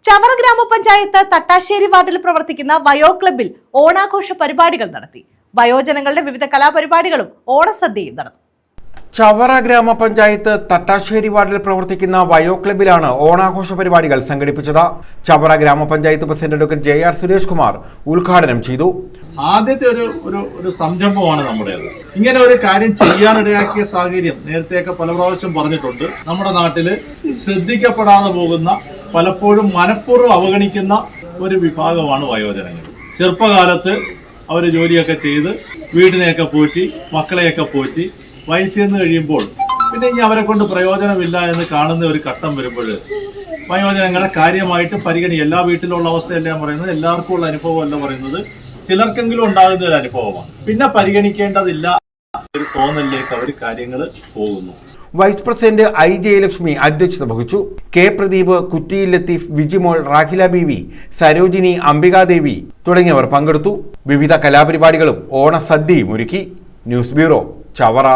ചവറ ഗ്രാമപഞ്ചായത്ത് തട്ടാശ്ശേരി വാർഡിൽ പ്രവർത്തിക്കുന്ന വയോ ക്ലബിൽ ഓണാഘോഷ പരിപാടികൾ നടത്തി. വയോജനങ്ങളുടെ വിവിധ കലാപരിപാടികളും ഓണസദ്യയും നടന്നു. ചവറ ഗ്രാമപഞ്ചായത്ത് തട്ടാശ്ശേരി വാർഡിൽ പ്രവർത്തിക്കുന്ന വയോ ക്ലബിലാണ് ഓണാഘോഷ പരിപാടികൾ സംഘടിപ്പിച്ചത്. ചവറ ഗ്രാമപഞ്ചായത്ത് president doctor JR Suresh Kumar ഉദ്ഘാടനം ചെയ്തു. ആദ്യത്തെ ഒരു സംരംഭമാണ് നമ്മുടേത്. ഇങ്ങനെ ഒരു കാര്യം ചെയ്യാനിടയാക്കിയ സാഹചര്യം നേരത്തെയൊക്കെ പല പ്രാവശ്യം പറഞ്ഞിട്ടുണ്ട്. നമ്മുടെ നാട്ടിൽ ശ്രദ്ധിക്കപ്പെടാതെ പോകുന്ന, പലപ്പോഴും മനഃപൂർവ്വം അവഗണിക്കുന്ന ഒരു വിഭാഗമാണ് വയോജനങ്ങൾ. ചെറുപ്പകാലത്ത് അവർ ജോലിയൊക്കെ ചെയ്ത് വീടിനെയൊക്കെ പോറ്റി മക്കളെയൊക്കെ പോറ്റി വയസ്സ് ചെന്ന് കഴിയുമ്പോൾ പിന്നെ ഇനി അവരെ കൊണ്ട് പ്രയോജനമില്ല എന്ന് കാണുന്ന ഒരു ഘട്ടം വരുമ്പോൾ വയോജനങ്ങളെ കാര്യമായിട്ട് എല്ലാ വീട്ടിലുള്ള അവസ്ഥയല്ല ഞാൻ പറയുന്നത്, എല്ലാവർക്കും ഉള്ള അനുഭവമല്ല പറയുന്നത്, ചിലർക്കെങ്കിലും ഉണ്ടാകുന്ന ഒരു അനുഭവമാണ്. പിന്നെ പരിഗണിക്കേണ്ടതില്ല ഒരു തോന്നലിലേക്ക് അവർ കാര്യങ്ങൾ പോകുന്നു. വൈസ് പ്രസിഡന്റ് I ജയലക്ഷ്മി അധ്യക്ഷത വഹിച്ചു. K പ്രദീപ്, കുറ്റിയിൽ ലത്തീഫ്, വിജിമോൾ, റാഹില ബീവി, സരോജിനി, അംബികാദേവി തുടങ്ങിയവർ പങ്കെടുത്തു. വിവിധ കലാപരിപാടികളും ഓണസദ്യയും ഒരുക്കി. News bureau, Chavara.